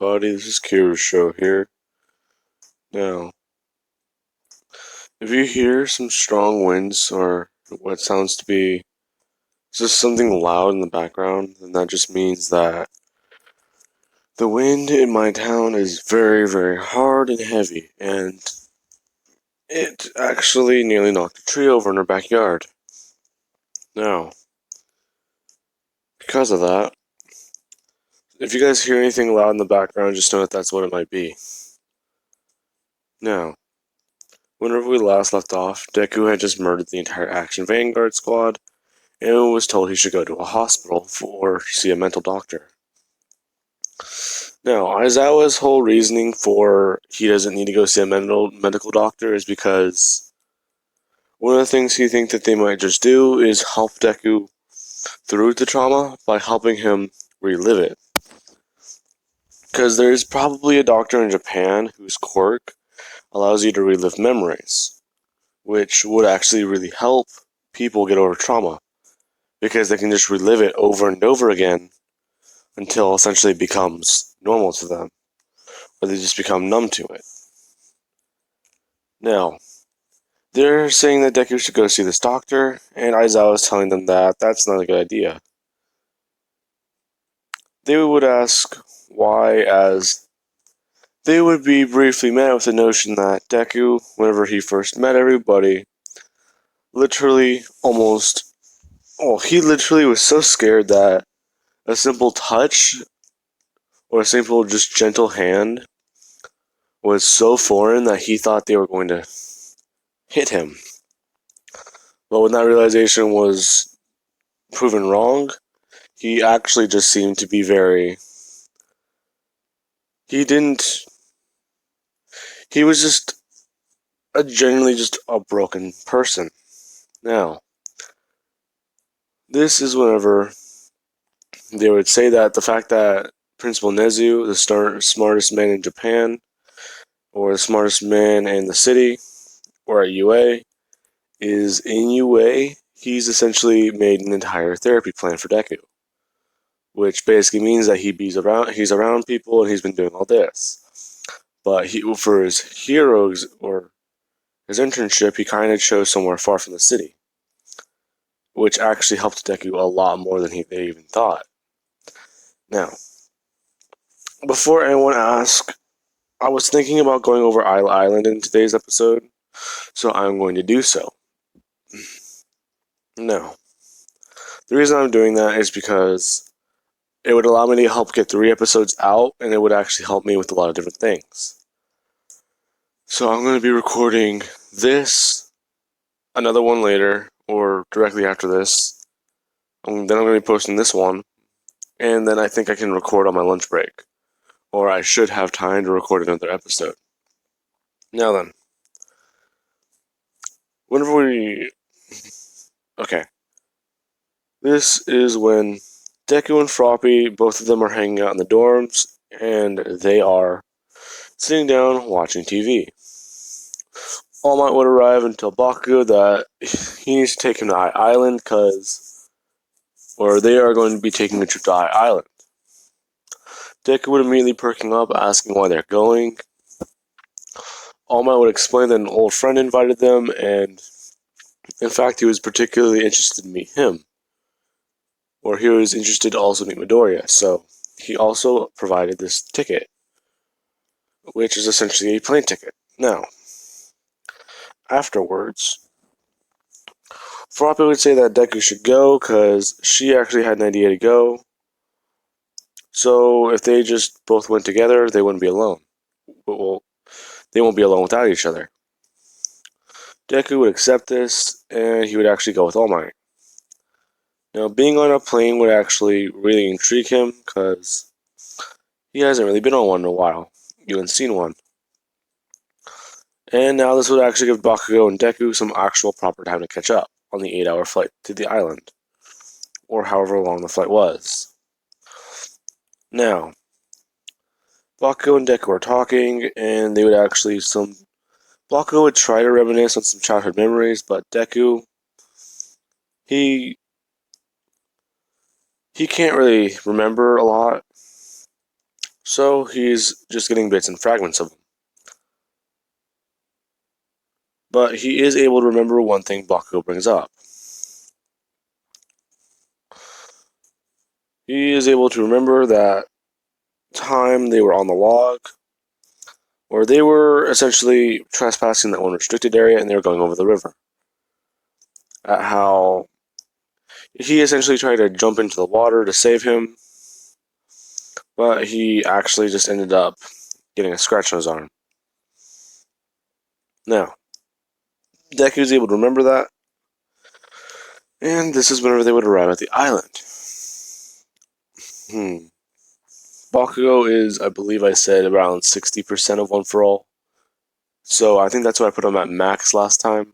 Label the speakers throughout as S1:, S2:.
S1: everybody. This is Kira's show here. Now, if you hear some strong winds or what sounds to be just something loud in the background, then that just means that the wind in my town is very, very hard and heavy, and it actually nearly knocked a tree over in our backyard. Now, because of that, if you guys hear anything loud in the background, just know that that's what it might be. Now, whenever we last left off, Deku had just murdered the entire Action Vanguard squad and was told he should go to a hospital or see a mental doctor. Now, Aizawa's whole reasoning for he doesn't need to go see a medical doctor is because one of the things he thinks that they might just do is help Deku through the trauma by helping him relive it. Because there's probably a doctor in Japan whose quirk allows you to relive memories, which would actually really help people get over trauma, because they can just relive it over and over again until essentially it becomes normal to them, or they just become numb to it. Now, they're saying that Deku should go see this doctor, and Aizawa is telling them that that's not a good idea. They would ask why, as they would be briefly met with the notion that Deku, whenever he first met everybody, literally he literally was so scared that a simple touch or a simple just gentle hand was so foreign that he thought they were going to hit him. But when that realization was proven wrong, he actually just seemed to be he was just genuinely just a broken person. Now, this is whenever they would say that the fact that Principal Nezu, the smartest man in Japan, or the smartest man in the city, or at UA, is in UA, he's essentially made an entire therapy plan for Deku, which basically means that he's around people and he's been doing all this. But for his heroes or his internship, he kind of chose somewhere far from the city, which actually helped Deku a lot more than they even thought. Now, before anyone asks, I was thinking about going over Isle Island in today's episode, so I'm going to do so. Now, the reason I'm doing that is because it would allow me to help get 3 episodes out, and it would actually help me with a lot of different things. So I'm going to be recording this, another one later, or directly after this. Then I'm going to be posting this one, and then I think I can record on my lunch break. Or I should have time to record another episode. Now then. Okay. This is when Deku and Froppy, both of them are hanging out in the dorms, and they are sitting down watching TV. All Might would arrive and tell Bakugo that he needs to take him to Island or they are going to be taking a trip to Island. Deku would immediately perking up, asking why they're going. All Might would explain that an old friend invited them, and in fact he was particularly interested to meet him. Or he was interested to also meet Midoriya, so he also provided this ticket, which is essentially a plane ticket. Now, afterwards, Froppy would say that Deku should go because she actually had an idea to go. So if they just both went together, they wouldn't be alone. Well, they won't be alone without each other. Deku would accept this, and he would actually go with All Might. Now, being on a plane would actually really intrigue him because he hasn't really been on one in a while. You haven't seen one. And now this would actually give Bakugo and Deku some actual proper time to catch up on the 8-hour flight to the island, or however long the flight was. Now, Bakugo and Deku are talking, and they would actually Bakugo would try to reminisce on some childhood memories, but Deku, he can't really remember a lot. So he's just getting bits and fragments of them. But he is able to remember one thing Bakugo brings up. He is able to remember that time they were on the log, where they were essentially trespassing the unrestricted area and they were going over the river. At how he essentially tried to jump into the water to save him, but he actually just ended up getting a scratch on his arm. Now, Deku is able to remember that, and this is whenever they would arrive at the island. Bakugo is, I believe I said, around 60% of One for All. So I think that's why I put him at max last time.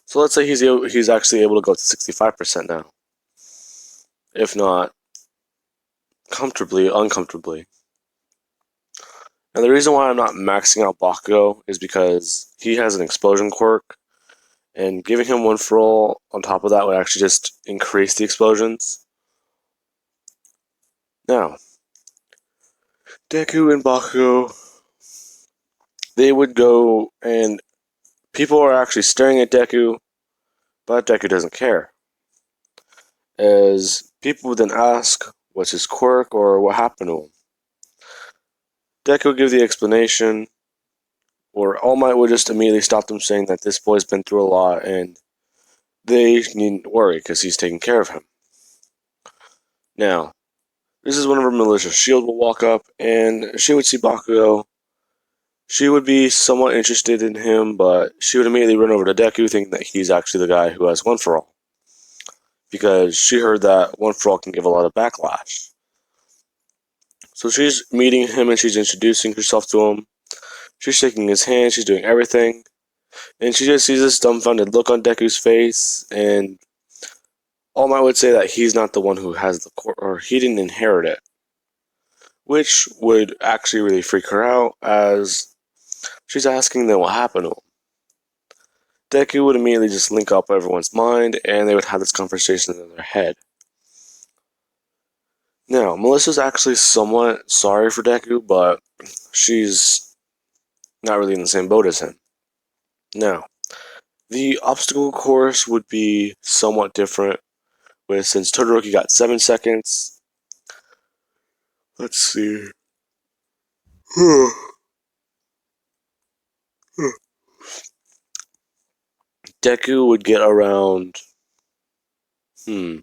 S1: So let's say he's actually able to go to 65% now. If not comfortably, uncomfortably. And the reason why I'm not maxing out Bakugo is because he has an explosion quirk, and giving him One for All on top of that would actually just increase the explosions. Now, Deku and Bakugo, they would go, and people are actually staring at Deku, but Deku doesn't care. As people would then ask what's his quirk or what happened to him. Deku would give the explanation, or All Might would just immediately stop them, saying that this boy's been through a lot and they needn't worry because he's taking care of him. Now, this is whenever Militia Shield will walk up and she would see Bakugo. She would be somewhat interested in him, but she would immediately run over to Deku, thinking that he's actually the guy who has One for All. Because she heard that One for All can give a lot of backlash. So she's meeting him and she's introducing herself to him. She's shaking his hand, she's doing everything. And she just sees this dumbfounded look on Deku's face, and All Might would say that he's not the one who has the quirk, or he didn't inherit it. Which would actually really freak her out, as she's asking them what happened to him. Deku would immediately just link up everyone's mind, and they would have this conversation in their head. Now, Melissa's actually somewhat sorry for Deku, but she's not really in the same boat as him. Now, the obstacle course would be somewhat different, with since Todoroki got 7 seconds. Let's see. Deku would get around. Let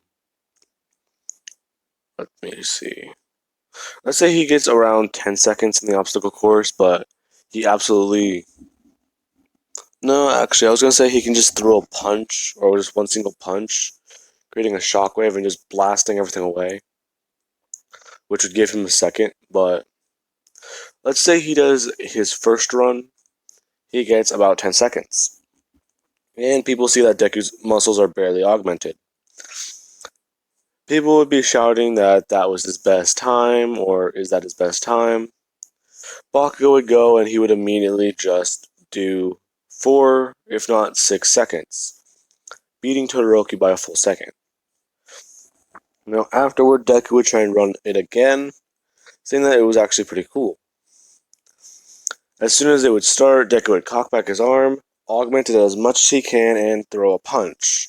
S1: me see. Let's say he gets around 10 seconds in the obstacle course, but he absolutely. No, actually, I was gonna say he can just throw a punch, or just one single punch, creating a shockwave and just blasting everything away, which would give him a second. But let's say he does his first run, he gets about 10 seconds. And people see that Deku's muscles are barely augmented. People would be shouting that that was his best time, or is that his best time? Bakugo would go and he would immediately just do 4, if not 6 seconds, beating Todoroki by a full second. Now, afterward, Deku would try and run it again, saying that it was actually pretty cool. As soon as it would start, Deku would cock back his arm, augment it as much as he can, and throw a punch.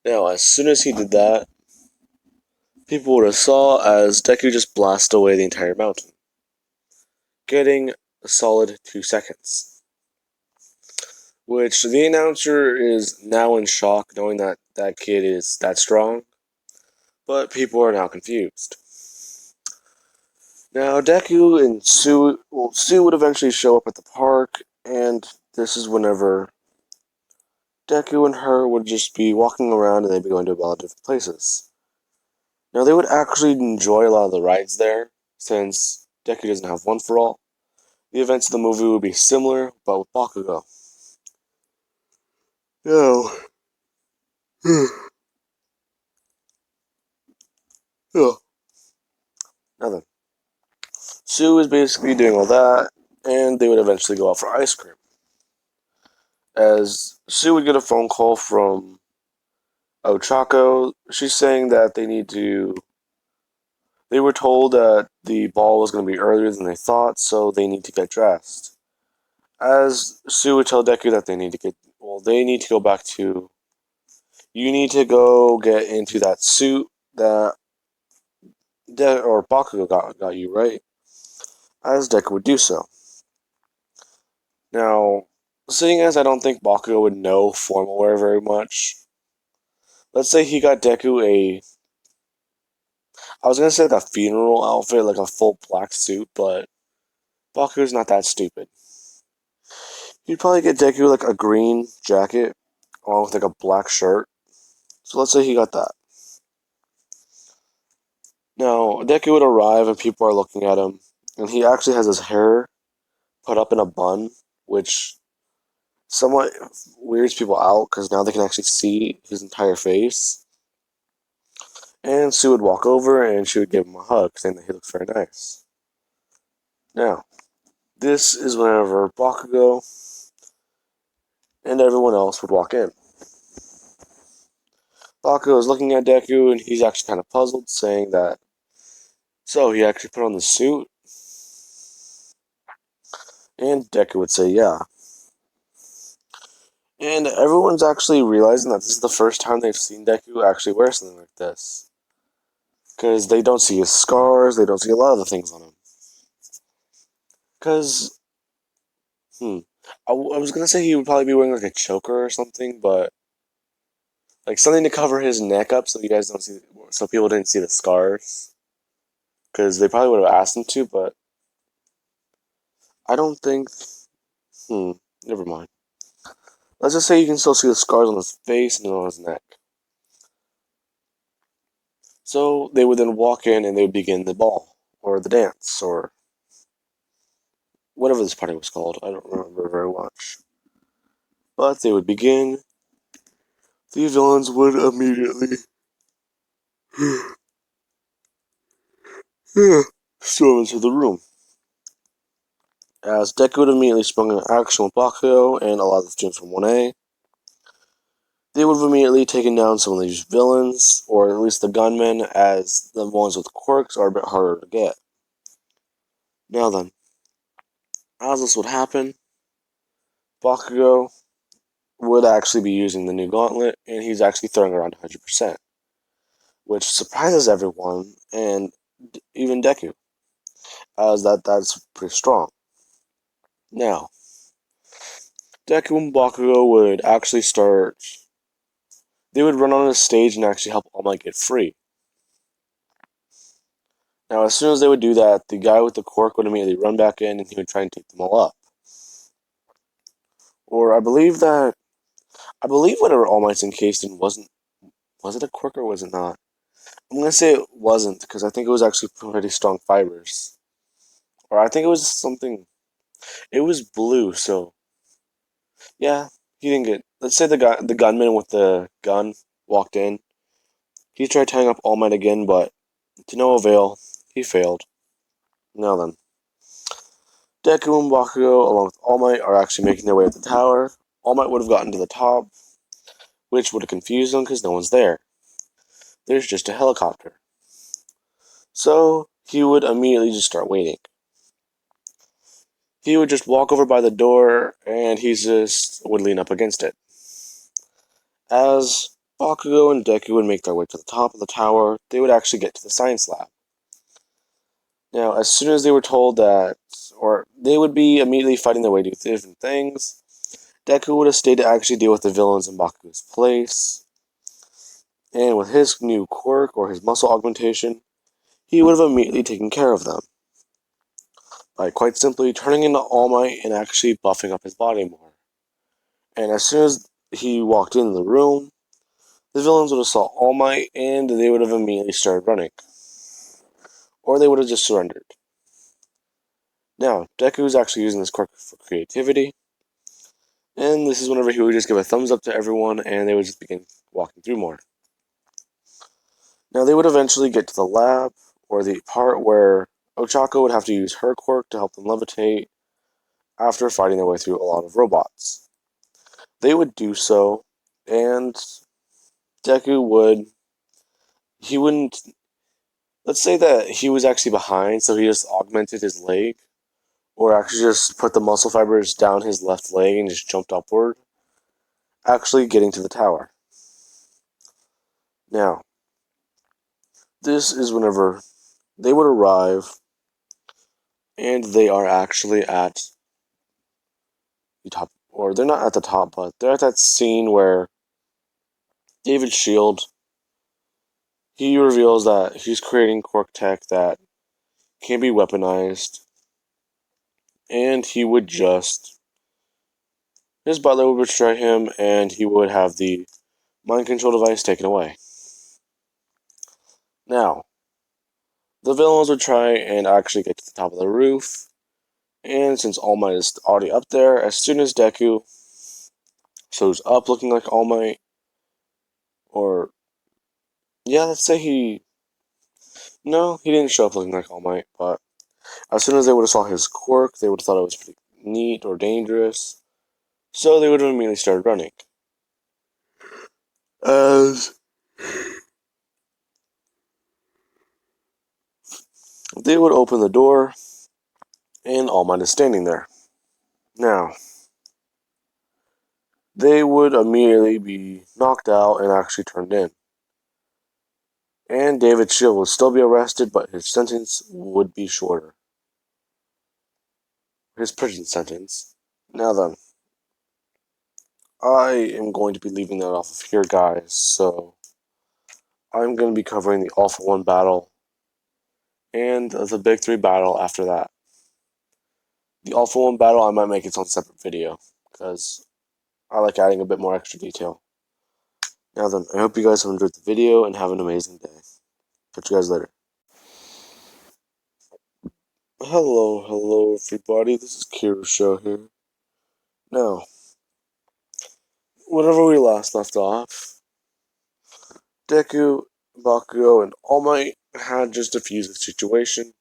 S1: Now, as soon as he did that, people would have saw as Deku just blasted away the entire mountain, getting a solid 2 seconds. Which the announcer is now in shock, knowing that that kid is that strong, but people are now confused. Now, Deku and Sue would eventually show up at the park, and this is whenever Deku and her would just be walking around and they'd be going to a lot of different places. Now, they would actually enjoy a lot of the rides there, since Deku doesn't have One for All. The events of the movie would be similar, but with Bakugo. Now, nothing. Sue is basically doing all that, and they would eventually go out for ice cream. As Sue would get a phone call from Ochako, she's saying that they They were told that the ball was going to be earlier than they thought, so they need to get dressed. As Sue would tell Deku that they need to go back to. You need to go get into that suit that or Bakugo got you, right? As Deku would do so. Now, seeing as I don't think Bakugo would know formal wear very much, let's say he got Deku I was gonna say like a funeral outfit, like a full black suit, but Bakugo's not that stupid. He'd probably get Deku like a green jacket, along with like a black shirt. So let's say he got that. Now, Deku would arrive and people are looking at him, and he actually has his hair put up in a bun, which somewhat weirds people out because now they can actually see his entire face. And Sue would walk over and she would give him a hug, saying that he looks very nice. Now, this is whenever Bakugo and everyone else would walk in. Bakugo is looking at Deku and he's actually kind of puzzled, saying that, so he actually put on the suit? And Deku would say, yeah. And everyone's actually realizing that this is the first time they've seen Deku actually wear something like this. Because they don't see his scars, they don't see a lot of the things on him. Because, I was gonna say he would probably be wearing like a choker or something, but like something to cover his neck up so you guys don't see, so people didn't see the scars. Because they probably would have asked him to, but I don't think. Never mind. Let's just say you can still see the scars on his face and on his neck. So they would then walk in and they would begin the ball, or the dance, or whatever this party was called. I don't remember very much. But they would begin. The villains would immediately storm into the room. As Deku would immediately sprung into action with Bakugo and a lot of the students from 1A. They would have immediately taken down some of these villains, or at least the gunmen, as the ones with quirks are a bit harder to get. Now then, as this would happen, Bakugo would actually be using the new gauntlet, and he's actually throwing around 100%, which surprises everyone, and even Deku, as that's pretty strong. Now, Deku and Bakugo would actually start. They would run on the stage and actually help All Might get free. Now, as soon as they would do that, the guy with the quirk would immediately run back in and he would try and take them all up. Or I believe whatever All Might's encased in was it a quirk or was it not? I'm gonna say it wasn't because I think it was actually pretty strong fibers. Or I think it was something. It was blue, so yeah, he didn't get. Let's say the gunman with the gun walked in. He tried tying up All Might again, but to no avail. He failed. Now then, Deku and Bakugo, along with All Might, are actually making their way up the tower. All Might would have gotten to the top, which would have confused them because no one's there. There's just a helicopter. So he would immediately just start waiting. He would just walk over by the door and he just would lean up against it. As Bakugo and Deku would make their way to the top of the tower, they would actually get to the science lab. Now, as soon as they were told that, or they would be immediately fighting their way to different things, Deku would have stayed to actually deal with the villains in Bakugo's place. And with his new quirk, or his muscle augmentation, he would have immediately taken care of them. By quite simply turning into All Might and actually buffing up his body more. And as soon as he walked in the room, the villains would have saw All Might and they would have immediately started running. Or they would have just surrendered. Now, Deku is actually using this quirk for creativity. And this is whenever he would just give a thumbs up to everyone and they would just begin walking through more. Now, they would eventually get to the lab, or the part where Ochako would have to use her quirk to help them levitate after fighting their way through a lot of robots. They would do so, and Deku would. He wouldn't. Let's say that he was actually behind, so he just augmented his leg, or actually just put the muscle fibers down his left leg and just jumped upward, actually getting to the tower. Now, this is whenever they would arrive, and they are actually at the top, or they're not at the top, but they're at that scene where David's shield, he reveals that he's creating quirk tech that can be weaponized, and he would just, his butler would betray him, and he would have the mind control device taken away. Now, the villains would try and actually get to the top of the roof, and since All Might is already up there, as soon as Deku shows up looking like All Might, or yeah, let's say no, he didn't show up looking like All Might, but as soon as they would have saw his quirk, they would have thought it was pretty neat or dangerous, so they would have immediately started running. As they would open the door, and All Might is standing there. Now, they would immediately be knocked out and actually turned in. And David Shield would still be arrested, but his sentence would be shorter. His prison sentence. Now then, I am going to be leaving that off of here, guys, so I'm going to be covering the All for One battle and the Big Three battle after that. The All for One battle, I might make its own separate video, because I like adding a bit more extra detail. Now then, I hope you guys have enjoyed the video and have an amazing day. Catch you guys later. Hello everybody, this is Kira Show here. Now, whenever we last left off, Deku, Bakugo, and All Might had just defused the situation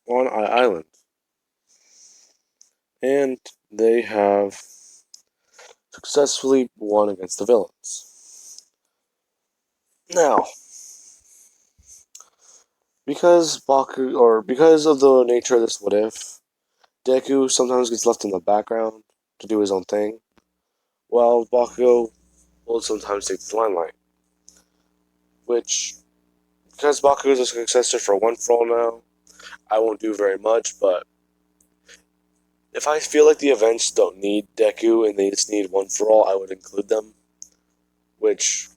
S1: on Island. And they have successfully won against the villains. Now, because of the nature of this what if, Deku sometimes gets left in the background to do his own thing, while Bakugo will sometimes take the limelight. Which, because Bakugo is a successor for One For All now, I won't do very much, but if I feel like the events don't need Deku and they just need One For All, I would include them. Which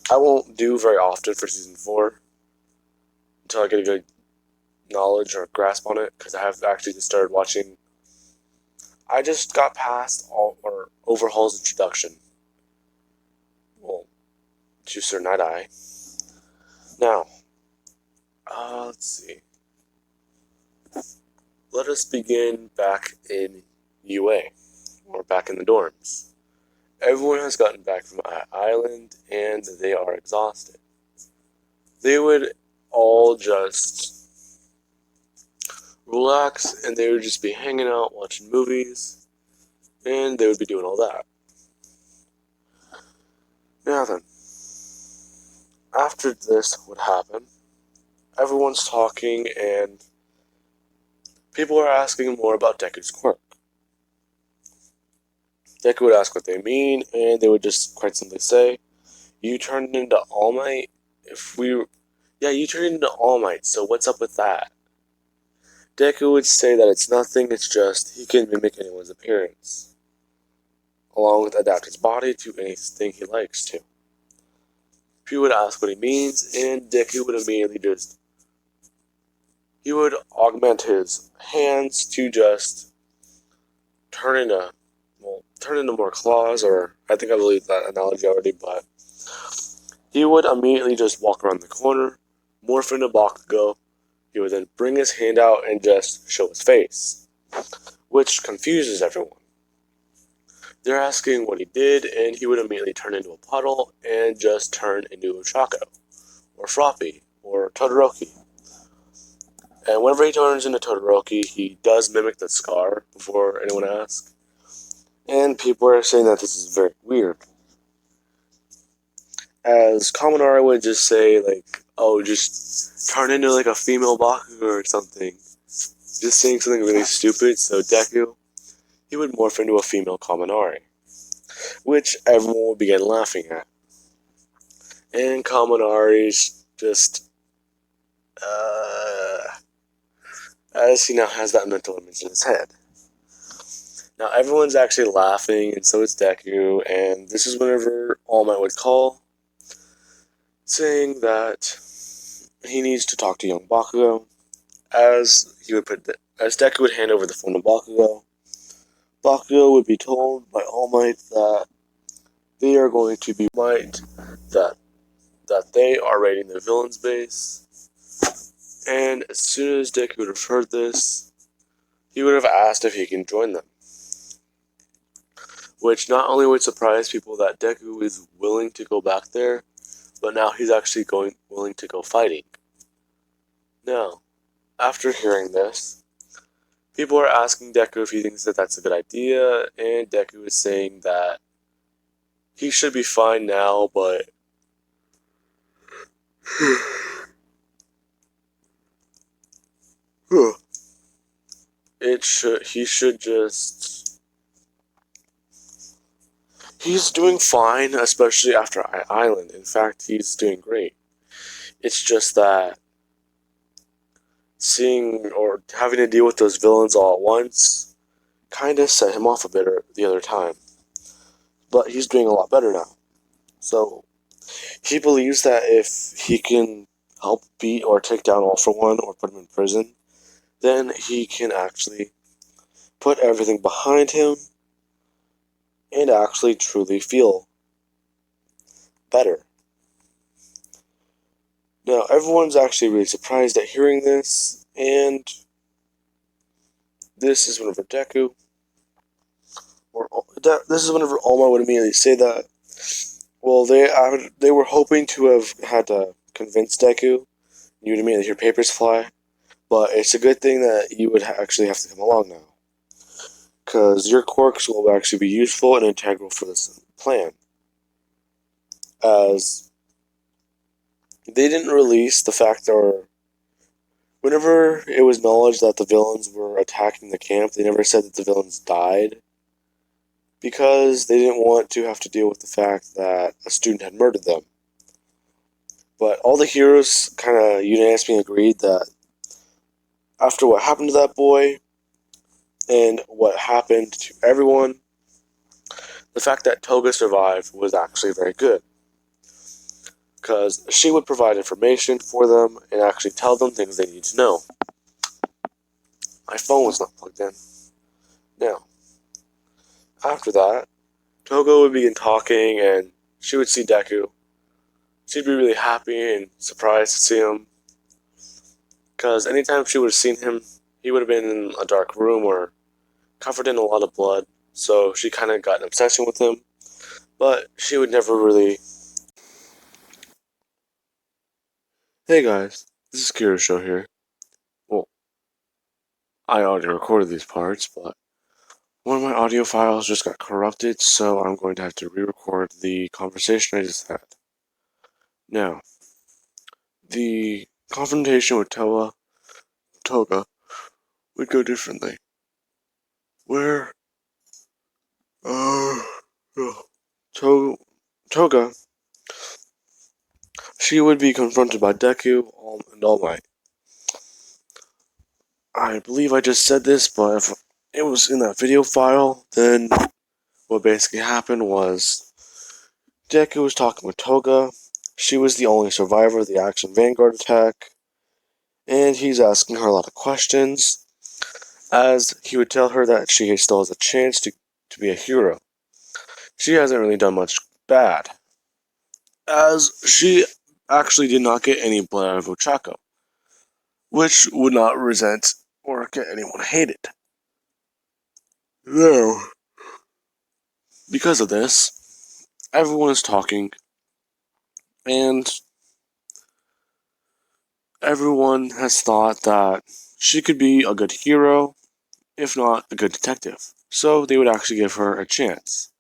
S1: I won't do very often for Season 4 until I get a good knowledge or grasp on it, because I have actually just started watching. I just got past Overhaul's introduction. Well, to Sir Night-Eye. Now, let's see. Let us begin back in UA, or back in the dorms. Everyone has gotten back from Island, and they are exhausted. They would all just relax, and they would just be hanging out, watching movies, and they would be doing all that. Now then, after this would happen, everyone's talking, and people are asking more about Deku's quirk. Deku would ask what they mean, and they would just quite simply say, "You turned into All Might? Yeah, you turned into All Might, so what's up with that?" Deku would say that it's nothing, it's just he can mimic anyone's appearance, along with adapt his body to anything he likes to. He would ask what he means, and Deku would immediately he would augment his hands to just turn into more claws, or I believe that analogy already, but he would immediately just walk around the corner, morph into Bakugo. He would then bring his hand out and just show his face, which confuses everyone. They're asking what he did, and he would immediately turn into a puddle and just turn into a Choco, or Froppy, or Todoroki. And whenever he turns into Todoroki, he does mimic the scar before anyone asks. And people are saying that this is very weird. As Kaminari would just say, like, oh, just turn into like a female Bakugo or something. Just saying something really stupid, so Deku, he would morph into a female Kaminari, which everyone would begin laughing at. And Kaminari's just, as he now has that mental image in his head. Now everyone's actually laughing, and so is Deku, and this is whenever All Might would call, saying that he needs to talk to young Bakugo, as Deku would hand over the phone to Bakugo. Bakugo would be told by All Might that they are going to be that they are raiding the villain's base, and as soon as Deku would have heard this, he would have asked if he can join them. Which not only would surprise people that Deku is willing to go back there, but now he's actually willing to go fighting. Now, after hearing this, people are asking Deku if he thinks that that's a good idea, and Deku is saying that he should be fine now, but he should just. He's doing fine, especially after Island. In fact, he's doing great. It's just that seeing or having to deal with those villains all at once kind of set him off a bit the other time. But he's doing a lot better now. So he believes that if he can help beat or take down All For One or put him in prison, then he can actually put everything behind him and actually truly feel better. Now, everyone's actually really surprised at hearing this, and this is whenever Deku, this is whenever All Might would immediately say that, well, they were hoping to have had to convince Deku, you would immediately hear papers fly, but it's a good thing that you would actually have to come along now, because your quirks will actually be useful and integral for this plan, as they didn't release the fact that whenever it was acknowledged that the villains were attacking the camp, they never said that the villains died, because they didn't want to have to deal with the fact that a student had murdered them. But all the heroes kind of unanimously agreed that after what happened to that boy, and what happened to everyone, the fact that Toga survived was actually very good. Because she would provide information for them and actually tell them things they need to know. My phone was not plugged in. Now, after that, Toga would begin talking and she would see Deku. She'd be really happy and surprised to see him. Because anytime she would have seen him, he would have been in a dark room or covered in a lot of blood. So she kind of got an obsession with him. But she would never really. Hey guys, this is Kira's show here. Well, I already recorded these parts, but one of my audio files just got corrupted, so I'm going to have to re-record the conversation I just had. Now, the confrontation with Toga would go differently. Where, Toga, she would be confronted by Deku and All Might. I believe I just said this, but if it was in that video file, then what basically happened was Deku was talking with Toga. She was the only survivor of the Action Vanguard attack, and he's asking her a lot of questions, as he would tell her that she still has a chance to be a hero. She hasn't really done much bad, as she actually did not get any blood out of Ochako, which would not resent or get anyone hated. Now, because of this, everyone is talking, and everyone has thought that she could be a good hero, if not a good detective. So they would actually give her a chance.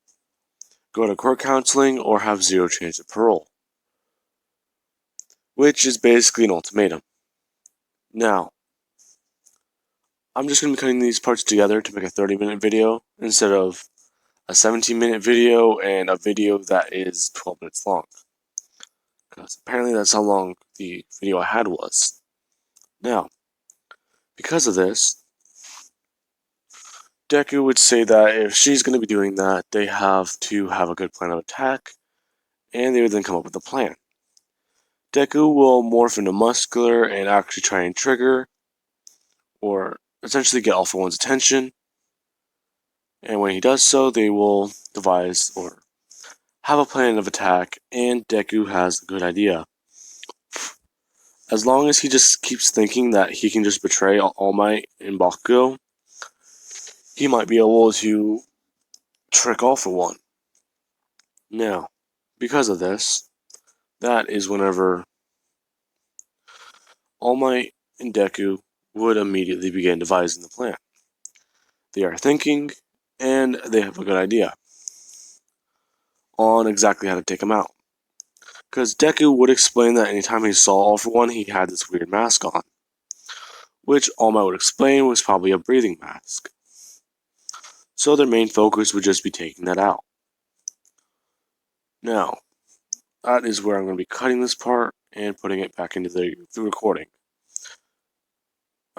S1: Go to court counseling or have zero chance of parole. which is basically an ultimatum. Now, I'm just going to be cutting these parts together to make a 30-minute video instead of a 17-minute video and a video that is 12 minutes long. Because apparently that's how long the video I had was. Now, because of this, Deku would say that if she's going to be doing that, they have to have a good plan of attack, and they would then come up with a plan. Deku will morph into Muscular and actually try and trigger, or essentially get All For One's attention, and when he does so, they will devise or have a plan of attack, and Deku has a good idea. As long as he just keeps thinking that he can just betray All Might and Bakugo, he might be able to trick All For One. Now, because of this, that is whenever All Might and Deku would immediately begin devising the plan. They are thinking, and they have a good idea on exactly how to take him out. Because Deku would explain that anytime he saw All For One, he had this weird mask on, which All Might would explain was probably a breathing mask. So their main focus would just be taking that out. Now, that is where I'm going to be cutting this part and putting it back into the recording.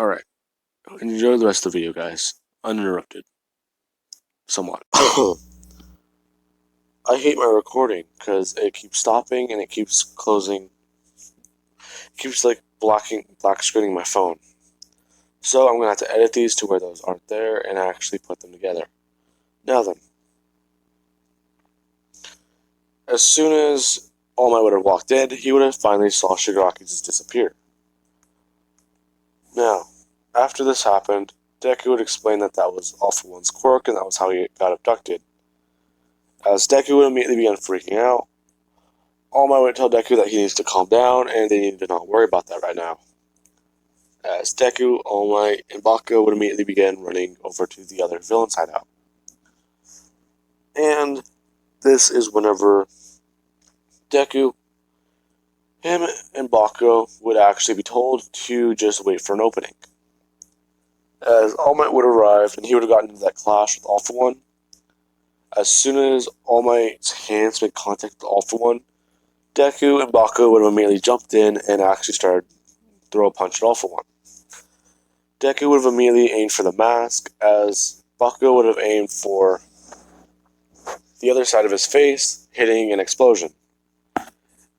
S1: Alright, enjoy the rest of the video, guys. Uninterrupted. Somewhat. I hate my recording because it keeps stopping and it keeps closing. It keeps like black screening my phone. So I'm going to have to edit these to where those aren't there and actually put them together. Now then. As soon as All Might would have walked in, he would have finally saw Shigaraki just disappear. Now, after this happened, Deku would explain that that was All For One's quirk and that was how he got abducted. As Deku would immediately begin freaking out, All Might would tell Deku that he needs to calm down and they need to not worry about that right now. As Deku, All Might, and Bakugo would immediately begin running over to the other villain's hideout. And this is whenever Deku, him, and Bakugo would actually be told to just wait for an opening. As All Might would arrive and he would have gotten into that clash with All For One, as soon as All Might's hands made contact with All For One, Deku and Bakugo would have immediately jumped in and actually started throw a punch at All For One. Deku would have immediately aimed for the mask, as Bakugo would have aimed for the other side of his face, hitting an explosion.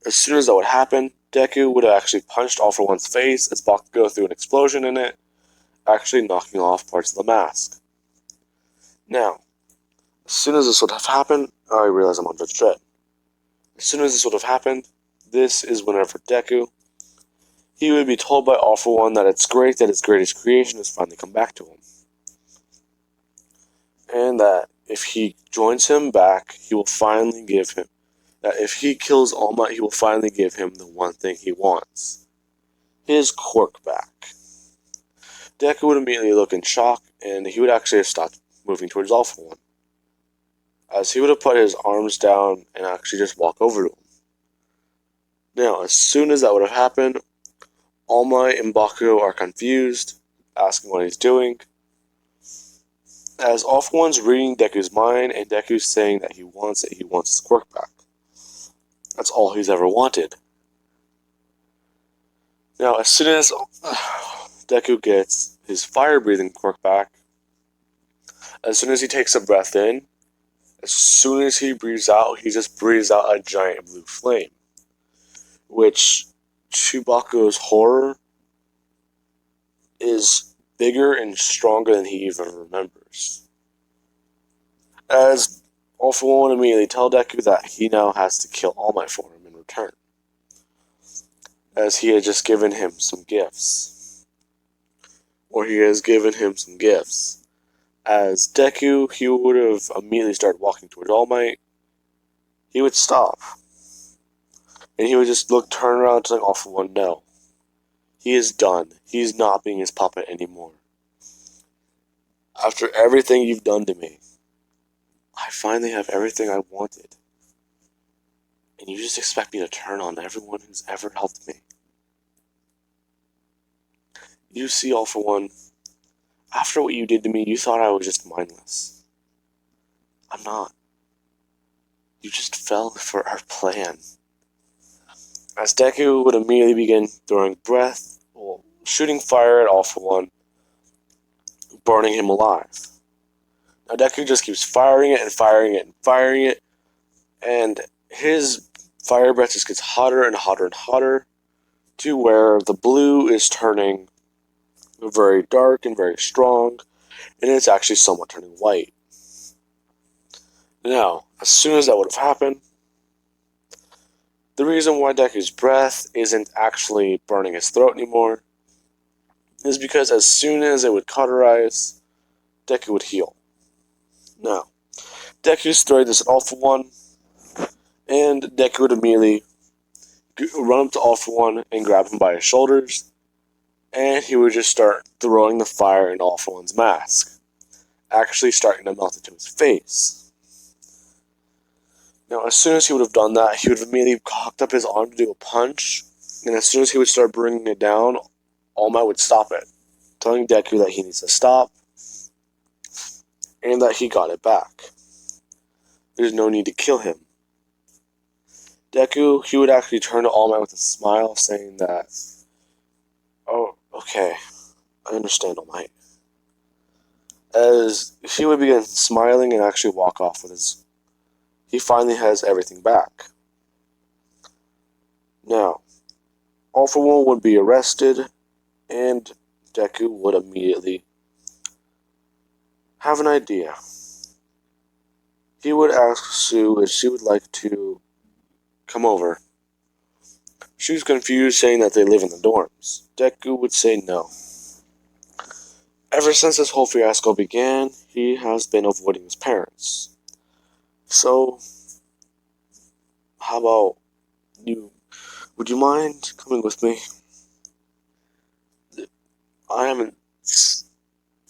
S1: As soon as that would happen, Deku would have actually punched All For One's face as Bakugo threw an explosion in it, actually knocking off parts of the mask. Now, as soon as this would have happened, I realize I'm on Judge Dredd. As soon as this would have happened, this is whenever Deku, he would be told by All For One that it's great that his greatest creation has finally come back to him. And that if he joins him back, he will finally give him, that if he kills All Might, he will finally give him the one thing he wants. His quirk back. Deku would immediately look in shock, and he would actually have stopped moving towards All For One, as he would have put his arms down and actually just walk over to him. Now, as soon as that would have happened, All Might and Bakugo are confused, asking what he's doing, as All For One's reading Deku's mind, and Deku's saying that he wants it, he wants his quirk back. That's all he's ever wanted. Now, as soon as Deku gets his fire-breathing quirk back, as soon as he takes a breath in, as soon as he breathes out, he just breathes out a giant blue flame, which, to Bakugo's horror, is bigger and stronger than he even remembers. As All For One immediately tell Deku that he now has to kill All Might for him in return, as he had just given him some gifts. Or he has given him some gifts. As Deku, he would have immediately started walking towards All Might. He would stop. And he would just turn around and tell All For One, no. He is done. He's not being his puppet anymore. After everything you've done to me, I finally have everything I wanted. And you just expect me to turn on everyone who's ever helped me. You see, All for One, after what you did to me, you thought I was just mindless. I'm not. You just fell for our plan. As Deku would immediately begin throwing breath, or shooting fire at All for One, burning him alive. Now Deku just keeps firing it and firing it and firing it, and his fire breath just gets hotter and hotter and hotter, to where the blue is turning very dark and very strong, and it's actually somewhat turning white. Now, as soon as that would have happened, the reason why Deku's breath isn't actually burning his throat anymore is because as soon as it would cauterize, Deku would heal. Now, Deku's throwing this at All for One, and Deku would immediately run up to All for One and grab him by his shoulders, and he would just start throwing the fire in All for One's mask, actually starting to melt into his face. Now, as soon as he would have done that, he would have immediately cocked up his arm to do a punch, and as soon as he would start bringing it down, All Might would stop it, telling Deku that he needs to stop, and that he got it back. There's no need to kill him. Deku, he would actually turn to All Might with a smile, saying that, "Oh, okay, I understand, All Might." As he would begin smiling and actually walk off with his... He finally has everything back. Now, All for One would be arrested, and Deku would immediately have an idea. He would ask Sue if she would like to come over. She was confused, saying that they live in the dorms. Deku would say no. Ever since this whole fiasco began, he has been avoiding his parents. So, how about you? Would you mind coming with me? I haven't...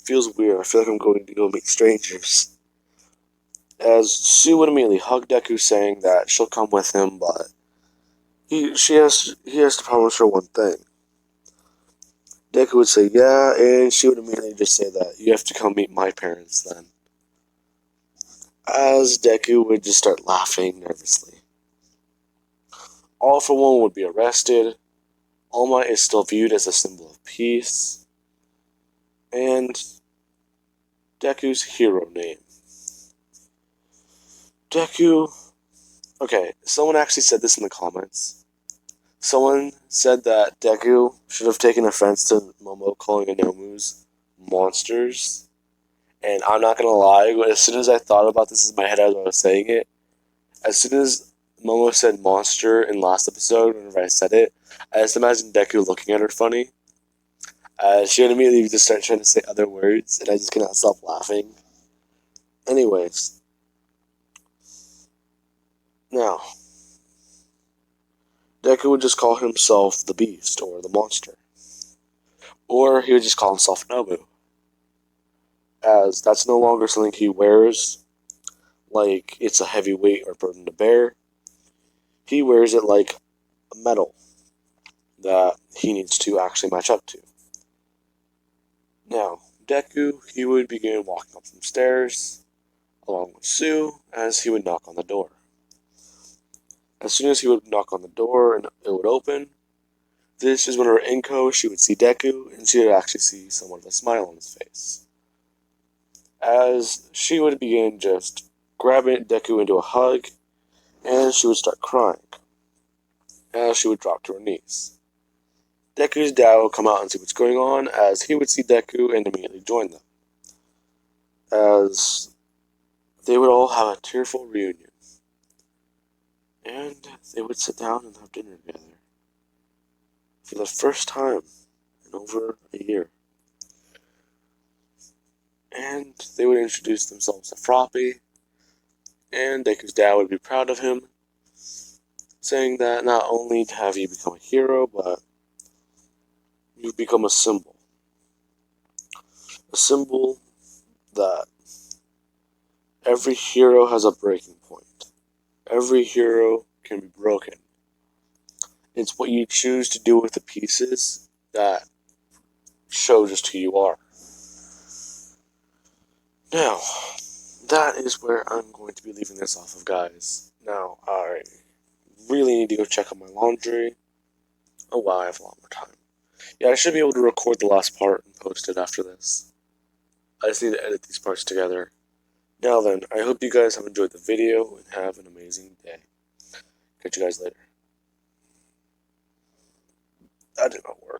S1: Feels weird. I feel like I'm going to go meet strangers. As Sue would immediately hug Deku, saying that she'll come with him, but he has to promise her one thing. Deku would say yeah, and she would immediately just say that you have to come meet my parents then. As Deku would just start laughing nervously. All for One would be arrested. All Might is still viewed as a symbol of peace. And Deku's hero name. Deku... Okay, someone actually said this in the comments. Someone said that Deku should have taken offense to Momo calling nomus monsters. And I'm not gonna lie, as soon as I thought about this in my head as I was saying it, as soon as Momo said monster in last episode, whenever I said it, I just imagined Deku looking at her funny. She would immediately just start trying to say other words, and I just cannot stop laughing. Anyways. Now, Deku would just call himself the Beast, or the Monster. Or he would just call himself Nomu, as that's no longer something he wears like it's a heavy weight or burden to bear. He wears it like a medal that he needs to actually match up to. Now, Deku, he would begin walking up some stairs, along with Sue, as he would knock on the door. As soon as he would knock on the door and it would open, this is when her Inko, she would see Deku, and she would actually see somewhat of a smile on his face. As she would begin just grabbing Deku into a hug, and she would start crying, as she would drop to her knees. Deku's dad would come out and see what's going on, as he would see Deku and immediately join them, as they would all have a tearful reunion, and they would sit down and have dinner together for the first time in over a year. And they would introduce themselves to Froppy, and Deku's dad would be proud of him, saying that not only have you become a hero, but you've become a symbol. A symbol that every hero has a breaking point. Every hero can be broken. It's what you choose to do with the pieces that show just who you are. Now, that is where I'm going to be leaving this off of, guys. Now, I really need to go check on my laundry. Oh wow, I have a lot more time. Yeah, I should be able to record the last part and post it after this. I just need to edit these parts together. Now then, I hope you guys have enjoyed the video and have an amazing day. Catch you guys later. That did not work.